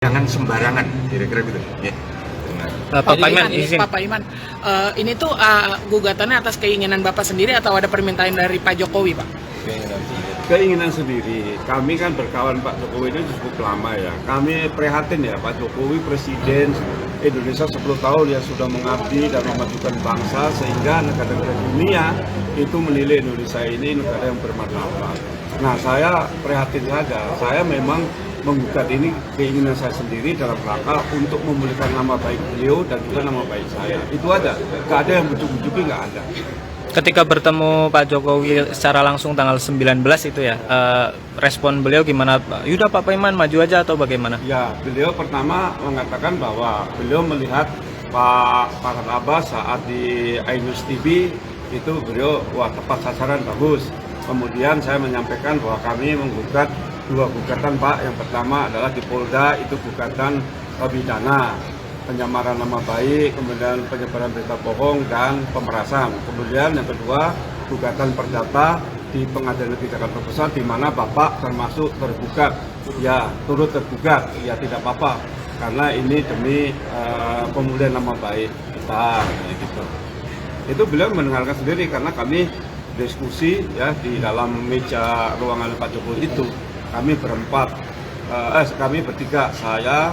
Jangan sembarangan, kira-kira gitu. Ya. Pak Iman, izin. Pak Iman, ini tuh gugatannya atas keinginan Bapak sendiri atau ada permintaan dari Pak Jokowi, Pak? Keinginan sendiri. Kami kan berkawan Pak Jokowi ini cukup lama ya. Kami prihatin ya, Pak Jokowi Presiden Indonesia 10 tahun yang sudah mengabdi dan memajukan bangsa sehingga negara-negara dunia itu menilai Indonesia ini negara yang bermartabat. Nah, saya prihatin saja. Saya memang menggugat ini keinginan saya sendiri dalam rangka untuk memulihkan nama baik beliau dan juga nama baik saya. Itu aja. Gak ada yang bujuk-bujuki, nggak ada. Ketika bertemu Pak Jokowi secara langsung tanggal 19 itu ya, respon beliau gimana? Yaudah Pak Iman maju aja atau bagaimana? Ya, beliau pertama mengatakan bahwa beliau melihat Pak Farhad Abbas saat di iNews TV itu beliau wah tepat sasaran, bagus. Kemudian saya menyampaikan bahwa kami menggugat dua gugatan Pak. Yang pertama adalah di Polda, itu gugatan pidana, penyamaran nama baik, kemudian penyebaran berita bohong dan pemerasan. Kemudian yang kedua gugatan perdata di Pengadilan Negeri Jakarta Pusat di mana Bapak termasuk tergugat. Ya, turut tergugat, ya tidak apa-apa karena ini demi pemulihan nama baik kita gitu. Itu beliau mendengarkan sendiri karena kami diskusi ya di dalam meja ruangan Pak Jokowi itu. Kami berempat, kami bertiga, saya,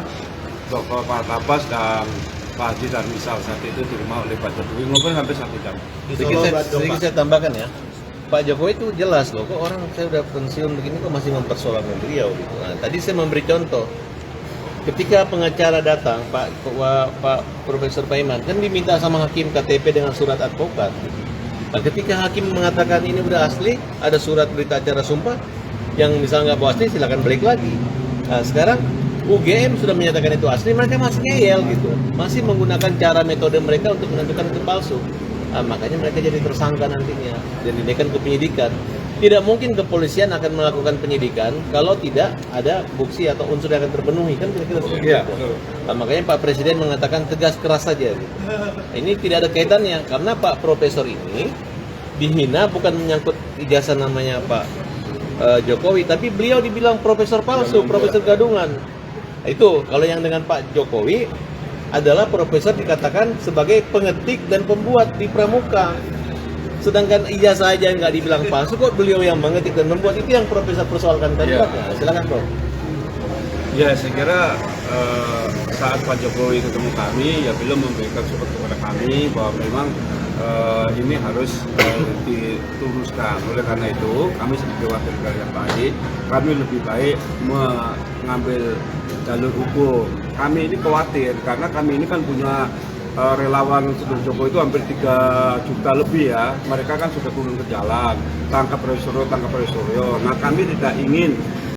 Dr. Farhad Abbas dan Pak Haji Darmisal saat itu di rumah oleh Pak Jokowi ngobrol sampai 1 jam. Sedikit saya tambahkan ya, Pak Jokowi itu jelas loh, kok orang saya udah pensiun begini kok masih mempersoalkan beliau gitu. Nah, tadi saya memberi contoh, ketika pengacara datang, Pak Profesor Pak Iman kan diminta sama hakim KTP dengan surat advokat. Nah, ketika hakim mengatakan ini udah asli, ada surat berita acara sumpah, yang misalnya nggak bawa asli silakan balik lagi. Nah, sekarang UGM sudah menyatakan itu asli, mereka masih ngeyel gitu, masih menggunakan cara metode mereka untuk menentukan itu palsu. Nah, makanya mereka jadi tersangka nantinya dan dinaikkan ke penyidikan. Tidak mungkin kepolisian akan melakukan penyidikan kalau tidak ada bukti atau unsur yang akan terpenuhi, kan kira-kira seperti itu. Nah, makanya Pak Presiden mengatakan tegas keras saja. Gitu. Nah, ini tidak ada kaitannya karena Pak Profesor ini dihina bukan menyangkut ijazah namanya Pak Jokowi, tapi beliau dibilang profesor palsu, profesor gadungan. Nah, itu kalau yang dengan Pak Jokowi adalah profesor dikatakan sebagai pengetik dan pembuat di pramuka. Sedangkan ijazah aja nggak dibilang palsu, kok beliau yang mengetik dan membuat, itu yang profesor persoalkan tadi. Ya. Nah, silakan Prof. Ya, saya kira saat Pak Jokowi ketemu kami, ya beliau memberikan support kepada kami bahwa memang ini harus dituruskan. Oleh karena itu, kami sebagai wakil negara yang baik, kami lebih baik mengambil jalur hukum. Kami ini khawatir karena kami ini kan punya relawan sebelum Jokowi itu hampir 3 juta lebih ya. Mereka kan sudah turun ke jalan, tangkap Roy Suryo. Nah, kami tidak ingin